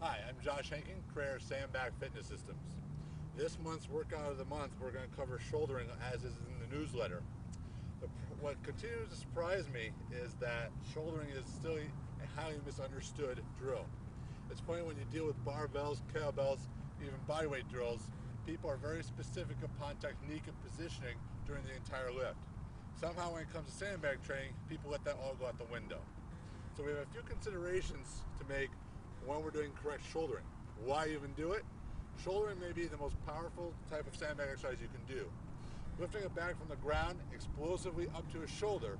Hi, I'm Josh Henkin, creator of Sandbag Fitness Systems. This month's workout of the month, we're going to cover shouldering as is in the newsletter. What continues to surprise me is that shouldering is still a highly misunderstood drill. It's funny when you deal with barbells, kettlebells, even bodyweight drills, people are very specific upon technique and positioning during the entire lift. Somehow when it comes to sandbag training, people let that all go out the window. So we have a few considerations to make when we're doing correct shouldering. Why even do it? Shouldering may be the most powerful type of sandbag exercise you can do. Lifting a bag from the ground explosively up to a shoulder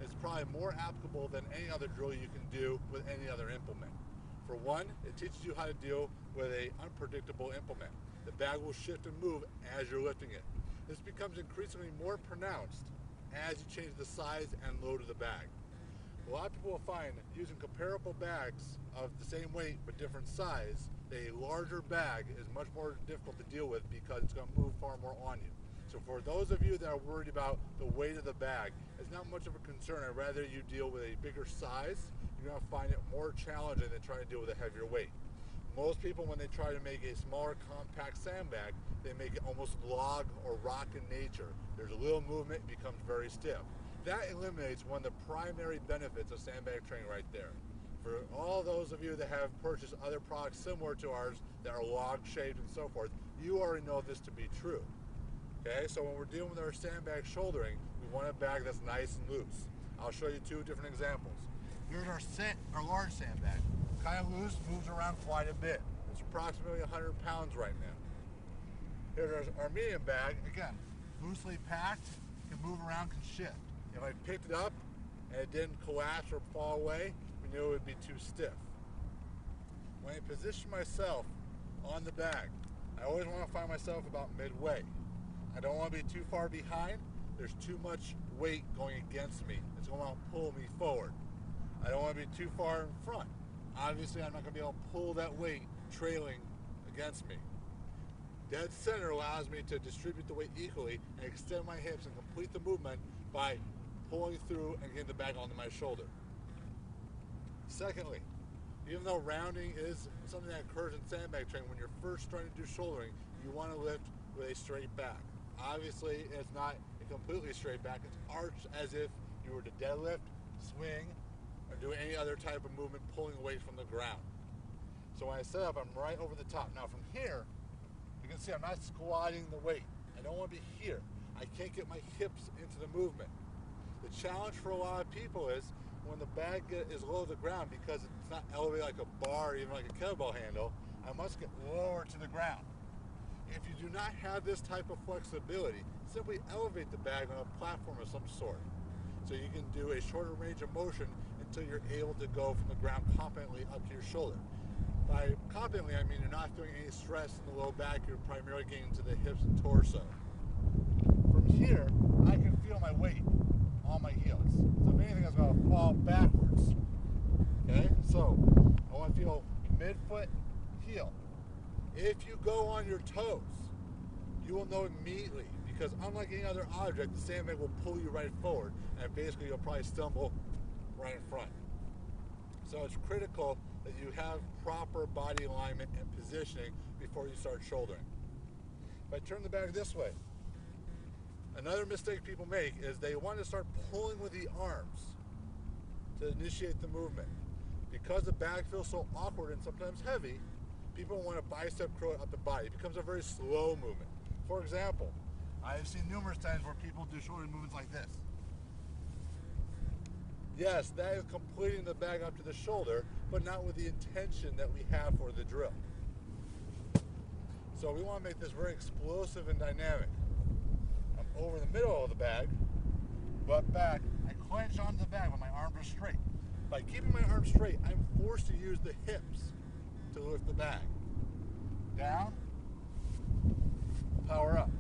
is probably more applicable than any other drill you can do with any other implement. For one, it teaches you how to deal with an unpredictable implement. The bag will shift and move as you're lifting it. This becomes increasingly more pronounced as you change the size and load of the bag. A lot of people will find using comparable bags of the same weight but different size, a larger bag is much more difficult to deal with because it's going to move far more on you. So for those of you that are worried about the weight of the bag, it's not much of a concern. I'd rather you deal with a bigger size. You're going to find it more challenging than trying to deal with a heavier weight. Most people, when they try to make a smaller compact sandbag, they make it almost log or rock in nature. There's a little movement, it becomes very stiff. That eliminates one of the primary benefits of sandbag training right there. For all those of you that have purchased other products similar to ours that are log shaped and so forth, you already know this to be true. Okay, so when we're dealing with our sandbag shouldering, we want a bag that's nice and loose. I'll show you two different examples. Here's our large sandbag. Kind of loose, moves around quite a bit. It's approximately 100 pounds right now. Here's our medium bag. Again, loosely packed, can move around, can shift. If I picked it up and it didn't collapse or fall away, we knew it would be too stiff. When I position myself on the bag, I always want to find myself about midway. I don't want to be too far behind. There's too much weight going against me. It's going to pull me forward. I don't want to be too far in front. Obviously, I'm not going to be able to pull that weight trailing against me. Dead center allows me to distribute the weight equally and extend my hips and complete the movement by pulling through and getting the bag onto my shoulder. Secondly, even though rounding is something that occurs in sandbag training, when you're first starting to do shouldering, you want to lift with a straight back. Obviously, it's not a completely straight back. It's arched as if you were to deadlift, swing, or do any other type of movement pulling weight from the ground. So when I set up, I'm right over the top. Now from here, you can see I'm not squatting the weight. I don't want to be here. I can't get my hips into the movement. The challenge for a lot of people is when the bag is low to the ground, because it's not elevated like a bar or even like a kettlebell handle, I must get lower to the ground. If you do not have this type of flexibility, simply elevate the bag on a platform of some sort. So you can do a shorter range of motion until you're able to go from the ground competently up to your shoulder. By competently, I mean you're not feeling any stress in the low back, you're primarily getting to the hips and torso. From here, I can feel my weight on my heels. So if anything, I'm going to fall backwards. Okay, so I want to feel midfoot, heel. If you go on your toes, you will know immediately, because unlike any other object, the sandbag will pull you right forward, and basically you'll probably stumble right in front. So it's critical that you have proper body alignment and positioning before you start shouldering. If I turn the bag this way, another mistake people make is they want to start pulling with the arms to initiate the movement. Because the bag feels so awkward and sometimes heavy, people want to bicep curl up the body. It becomes a very slow movement. For example, I've seen numerous times where people do shouldering movements like this. Yes, that is completing the bag up to the shoulder, but not with the intention that we have for the drill. So we want to make this very explosive and dynamic. I'm over the middle of the bag, butt back. I clench onto the bag when my arms are straight. By keeping my arms straight, I'm forced to use the hips to lift the bag. Down, power up.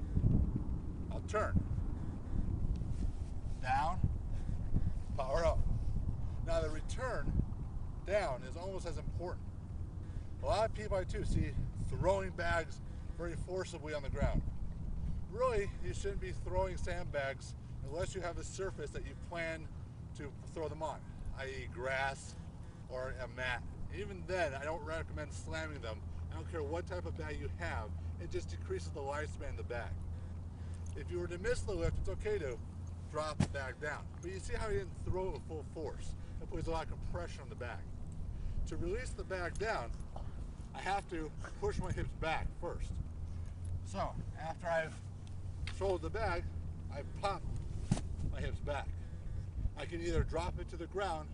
I'll turn. Down, power up. Now the return down is almost as important. A lot of people I too see throwing bags very forcibly on the ground. Really, you shouldn't be throwing sandbags unless you have a surface that you plan to throw them on, i.e. grass or a mat Even then, I don't recommend slamming them. I don't care what type of bag you have, it just decreases the lifespan of the bag. If you were to miss the lift, it's okay to drop the bag down. But you see how you didn't throw it with full force. That puts a lot of pressure on the bag. To release the bag down, I have to push my hips back first. So after I've shouldered the bag, I pop my hips back. I can either drop it to the ground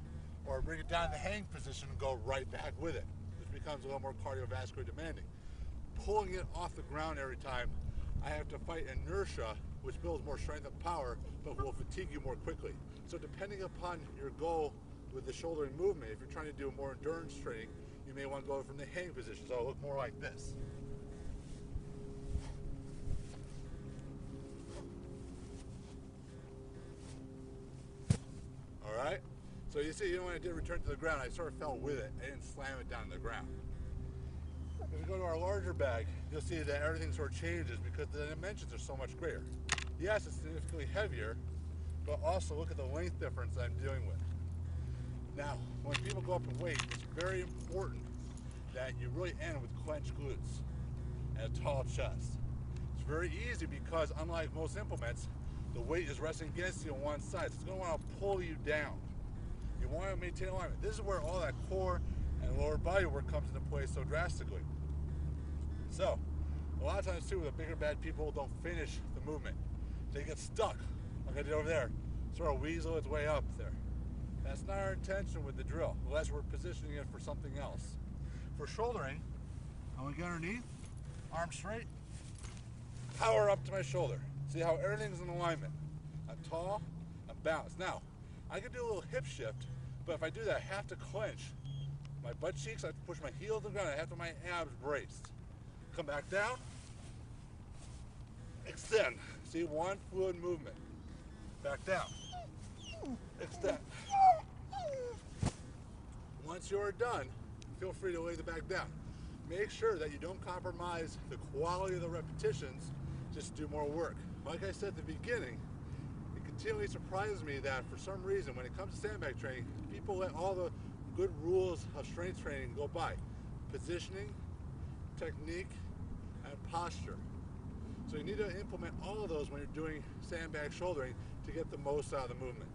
or bring it down in the hang position and go right back with it, which becomes a little more cardiovascular demanding. Pulling it off the ground every time, I have to fight inertia, which builds more strength and power, but will fatigue you more quickly. So depending upon your goal with the shouldering movement, if you're trying to do more endurance training, you may want to go from the hang position. So it'll look more like this. All right? So you see, when I did return to the ground, I sort of fell with it. I didn't slam it down to the ground. If we go to our larger bag, you'll see that everything sort of changes because the dimensions are so much greater. Yes, it's significantly heavier, but also look at the length difference I'm dealing with. Now, when people go up in weight, it's very important that you really end with clenched glutes and a tall chest. It's very easy because unlike most implements, the weight is resting against you on one side, so it's going to want to pull you down. You want to maintain alignment. This is where all that core and lower body work comes into play so drastically. So, a lot of times too, the bigger bad people don't finish the movement. They get stuck, like I did over there, sort of weasel its way up there. That's not our intention with the drill, unless we're positioning it for something else. For shouldering, I'm going to get underneath, arms straight, power up to my shoulder. See how everything's in alignment. I'm tall, I'm balanced. Now, I can do a little hip shift, but if I do that, I have to clench my butt cheeks, I have to push my heel to the ground, I have to have my abs braced. Come back down, extend. See, one fluid movement. Back down, extend. Once you're done, feel free to lay the bag down. Make sure that you don't compromise the quality of the repetitions, just do more work. Like I said at the beginning, it continually surprises me that for some reason when it comes to sandbag training, people let all the good rules of strength training go by. Positioning, technique, and posture. So you need to implement all of those when you're doing sandbag shouldering to get the most out of the movement.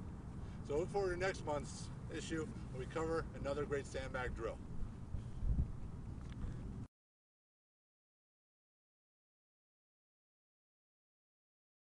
So look forward to next month's issue when we cover another great sandbag drill.